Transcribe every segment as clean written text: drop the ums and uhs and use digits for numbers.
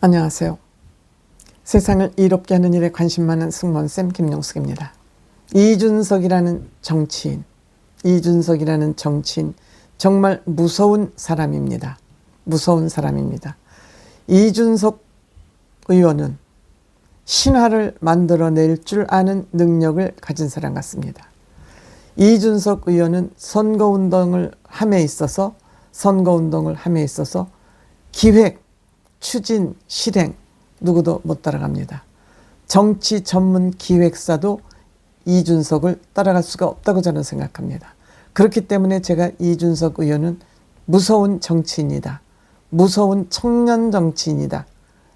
안녕하세요. 세상을 이롭게 하는 일에 관심 많은 승무원쌤 김용숙입니다. 이준석이라는 정치인 정말 무서운 사람입니다. 무서운 사람입니다. 이준석 의원은 신화를 만들어낼 줄 아는 능력을 가진 사람 같습니다. 이준석 의원은 선거운동을 함에 있어서 기획, 추진, 실행 누구도 못 따라갑니다. 정치 전문 기획사도 이준석을 따라갈 수가 없다고 저는 생각합니다. 그렇기 때문에 제가 이준석 의원은 무서운 정치인이다. 무서운 청년 정치인이다.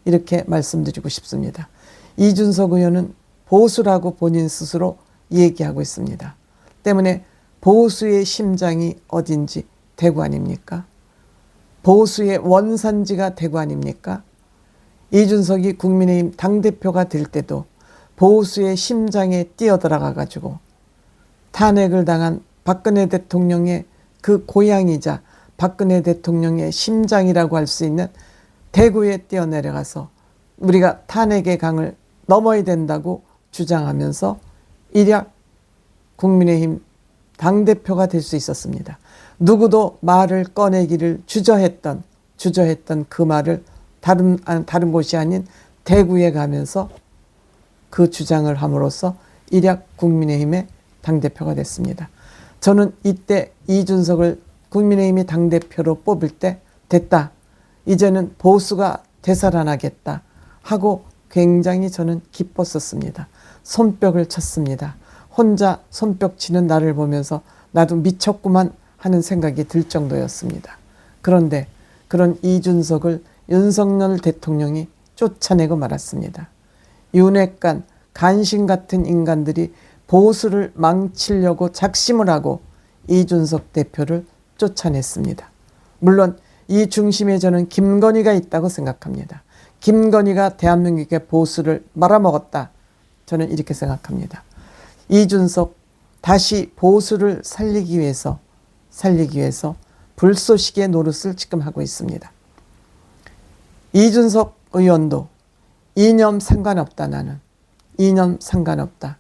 이렇게 말씀드리고 싶습니다. 이준석 의원은 보수라고 본인 스스로 얘기하고 있습니다. 때문에 보수의 심장이 어딘지 대구 아닙니까? 보수의 원산지가 대구 아닙니까? 이준석이 국민의힘 당대표가 될 때도 보수의 심장에 뛰어들어가 가지고 탄핵을 당한 박근혜 대통령의 그 고향이자 박근혜 대통령의 심장이라고 할 수 있는 대구에 뛰어내려가서 우리가 탄핵의 강을 넘어야 된다고 주장하면서 일약 국민의힘 당대표가 될 수 있었습니다. 누구도 말을 꺼내기를 주저했던 그 말을 다른 곳이 아닌 대구에 가면서 그 주장을 함으로써 일약 국민의힘의 당대표가 됐습니다. 저는 이때 이준석을 국민의힘이 당대표로 뽑을 때 됐다. 이제는 보수가 되살아나겠다 하고 굉장히 저는 기뻤었습니다. 손뼉을 쳤습니다. 혼자 손뼉 치는 나를 보면서 나도 미쳤구만 하는 생각이 들 정도였습니다. 그런데 그런 이준석을 윤석열 대통령이 쫓아내고 말았습니다. 윤핵관, 간신 같은 인간들이 보수를 망치려고 작심을 하고 이준석 대표를 쫓아냈습니다. 물론 이 중심에 저는 김건희가 있다고 생각합니다. 김건희가 대한민국의 보수를 말아먹었다. 저는 이렇게 생각합니다. 이준석 다시 보수를 살리기 위해서 불쏘시개 노릇을 지금 하고 있습니다. 이준석 의원도 이념 상관없다. 나는 이념 상관없다.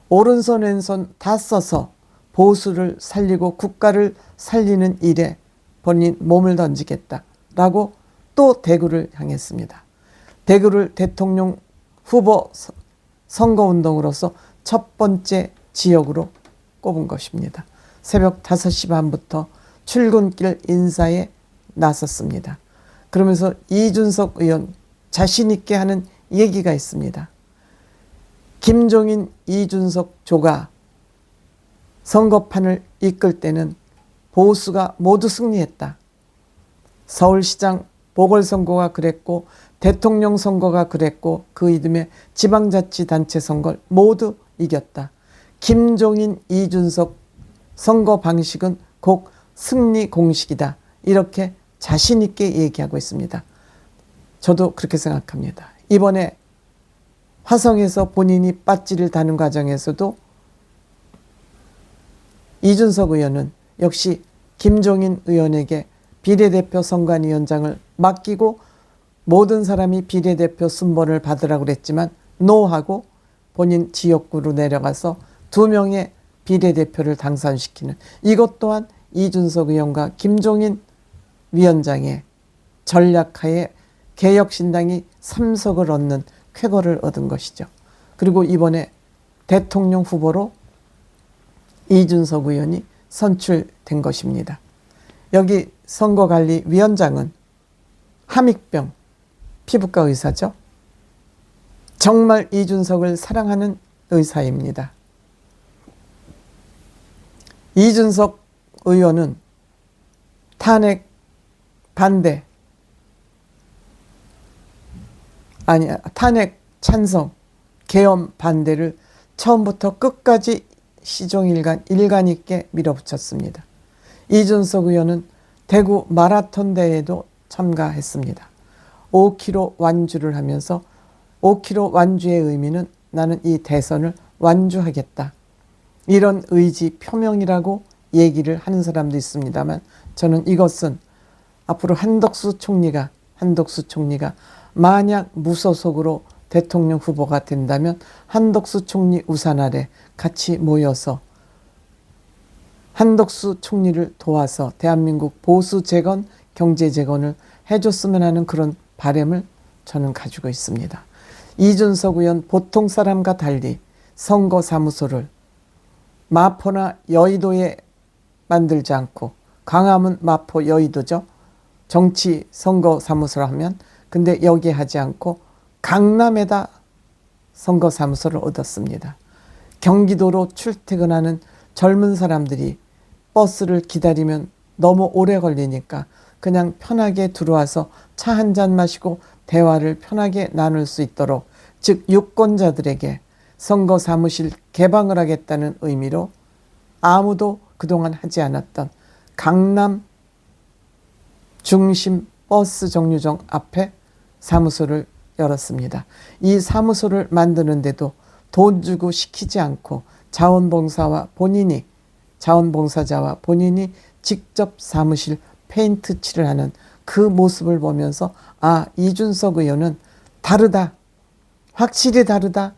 오른손 왼손 다 써서 보수를 살리고 국가를 살리는 일에 본인 몸을 던지겠다라고 또 대구를 향했습니다. 대구를 대통령 후보 선거운동으로서 첫 번째 지역으로 꼽은 것입니다. 새벽 5시 반부터 출근길 인사에 나섰습니다. 그러면서 이준석 의원 자신 있게 하는 얘기가 있습니다. 김종인, 이준석 조가 선거판을 이끌 때는 보수가 모두 승리했다. 서울시장 보궐선거가 그랬고 대통령 선거가 그랬고 그 이듬해 지방자치단체 선거를 모두 이겼다. 김종인, 이준석 선거 방식은 곧 승리 공식이다. 이렇게 자신 있게 얘기하고 있습니다. 저도 그렇게 생각합니다. 이번에 화성에서 본인이 빠찌를 다는 과정에서도 이준석 의원은 역시 김종인 의원에게 비례대표 선관위원장을 맡기고 모든 사람이 비례대표 순번을 받으라고 그랬지만 노하고 본인 지역구로 내려가서 2명의 비례대표를 당선시키는 이것 또한 이준석 의원과 김종인 위원장의 전략하에 개혁신당이 3석을 얻는 쾌거를 얻은 것이죠. 그리고 이번에 대통령 후보로 이준석 의원이 선출된 것입니다. 여기 선거관리위원장은 함익병 피부과 의사죠. 정말 이준석을 사랑하는 의사입니다. 이준석 의원은 탄핵 반대 탄핵 찬성 계엄 반대를 처음부터 끝까지 시종일관 있게 밀어붙였습니다. 이준석 의원은 대구 마라톤 대회에도 참가했습니다. 5km 완주를 하면서 5km 완주의 의미는 나는 이 대선을 완주하겠다. 이런 의지 표명이라고 얘기를 하는 사람도 있습니다만 저는 이것은 앞으로 한덕수 한덕수 총리가 만약 무소속으로 대통령 후보가 된다면 한덕수 총리 우산 아래 같이 모여서 한덕수 총리를 도와서 대한민국 보수 재건, 경제 재건을 해줬으면 하는 그런 바람을 저는 가지고 있습니다. 이준석 의원 보통 사람과 달리 선거사무소를 마포나 여의도에 만들지 않고, 광화문, 마포, 여의도죠. 정치 선거사무소를 하면, 근데 여기에 하지 않고 강남에다 선거사무소를 얻었습니다. 경기도로 출퇴근하는 젊은 사람들이 버스를 기다리면 너무 오래 걸리니까 그냥 편하게 들어와서 차 한 잔 마시고 대화를 편하게 나눌 수 있도록, 즉 유권자들에게 선거사무실 개방을 하겠다는 의미로 아무도 그동안 하지 않았던 강남 중심 버스 정류장 앞에 사무소를 열었습니다. 이 사무소를 만드는데도 돈 주고 시키지 않고 자원봉사자와 본인이 직접 사무실 페인트 칠을 하는 그 모습을 보면서, 아, 이준석 의원은 다르다. 확실히 다르다.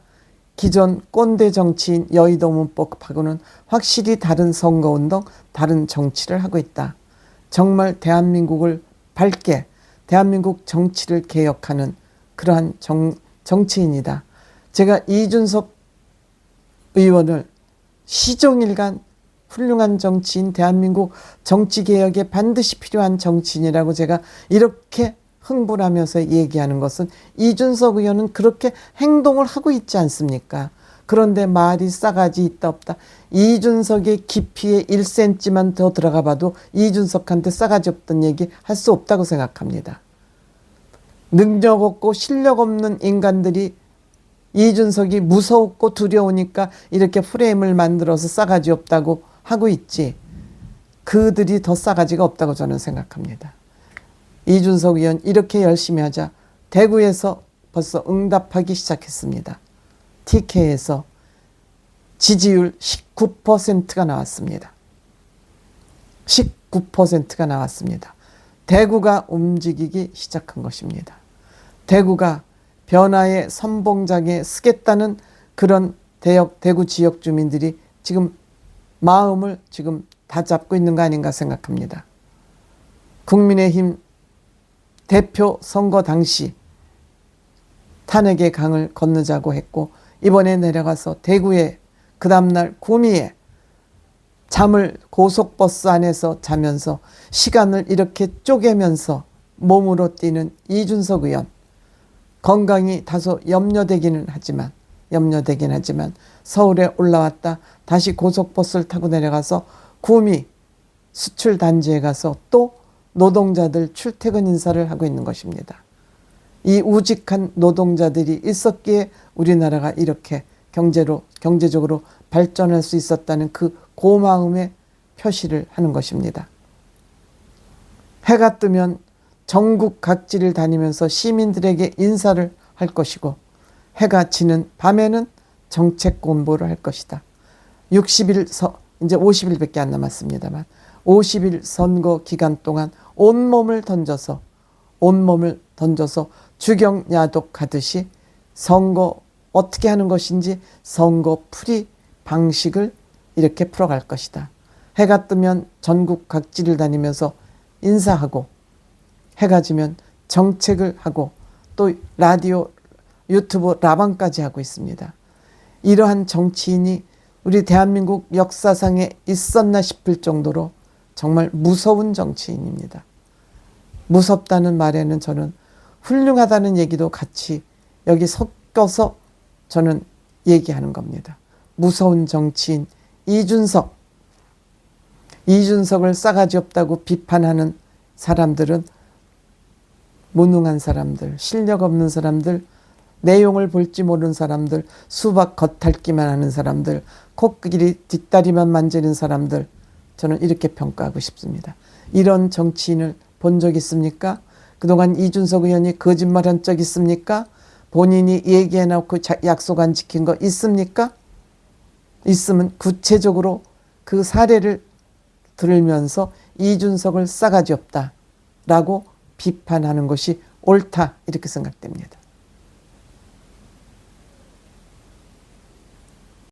기존 꼰대 정치인 여의도 문법하고는 확실히 다른 선거운동, 다른 정치를 하고 있다. 정말 대한민국을 밝게, 대한민국 정치를 개혁하는 그러한 정치인이다. 제가 이준석 의원을 시종일관 훌륭한 정치인, 대한민국 정치개혁에 반드시 필요한 정치인이라고 제가 이렇게 흥분하면서 얘기하는 것은, 이준석 의원은 그렇게 행동을 하고 있지 않습니까? 그런데 말이 싸가지 있다 없다. 이준석의 깊이에 1cm만 더 들어가 봐도 이준석한테 싸가지 없던 얘기 할 수 없다고 생각합니다. 능력 없고 실력 없는 인간들이 이준석이 무서웠고 두려우니까 이렇게 프레임을 만들어서 싸가지 없다고 하고 있지, 그들이 더 싸가지가 없다고 저는 생각합니다. 이준석 의원 이렇게 열심히 하자 대구에서 벌써 응답하기 시작했습니다. TK에서 지지율 19%가 나왔습니다. 19%가 나왔습니다. 대구가 움직이기 시작한 것입니다. 대구가 변화의 선봉장에 서겠다는 그런 대구 지역 주민들이 지금 마음을 지금 다 잡고 있는 거 아닌가 생각합니다. 국민의힘 대표 선거 당시 탄핵의 강을 건너자고 했고, 이번에 내려가서 대구에, 그 다음날 구미에 잠을 고속버스 안에서 자면서 시간을 이렇게 쪼개면서 몸으로 뛰는 이준석 의원, 건강이 다소 염려되긴 하지만 서울에 올라왔다 다시 고속버스를 타고 내려가서 구미 수출단지에 가서 또 노동자들 출퇴근 인사를 하고 있는 것입니다. 이 우직한 노동자들이 있었기에 우리나라가 이렇게 경제적으로 발전할 수 있었다는 그 고마움의 표시를 하는 것입니다. 해가 뜨면 전국 각지를 다니면서 시민들에게 인사를 할 것이고, 해가 지는 밤에는 정책 공부를 할 것이다. 60일, 이제 50일밖에 안 남았습니다만 50일 선거 기간 동안 온몸을 던져서 주경야독 하듯이 선거 어떻게 하는 것인지 선거 풀이 방식을 이렇게 풀어갈 것이다. 해가 뜨면 전국 각지를 다니면서 인사하고, 해가 지면 정책을 하고, 또 라디오, 유튜브 라방까지 하고 있습니다. 이러한 정치인이 우리 대한민국 역사상에 있었나 싶을 정도로 정말 무서운 정치인입니다. 무섭다는 말에는 저는 훌륭하다는 얘기도 같이 여기 섞여서 저는 얘기하는 겁니다. 무서운 정치인 이준석을 싸가지 없다고 비판하는 사람들은 무능한 사람들, 실력 없는 사람들, 내용을 볼지 모르는 사람들, 수박 겉핥기만 하는 사람들, 코끼리 뒷다리만 만지는 사람들, 저는 이렇게 평가하고 싶습니다. 이런 정치인을 본 적 있습니까? 그동안 이준석 의원이 거짓말한 적 있습니까? 본인이 얘기해놓고 약속 안 지킨 거 있습니까? 있으면 구체적으로 그 사례를 들으면서 이준석을 싸가지 없다라고 비판하는 것이 옳다 이렇게 생각됩니다.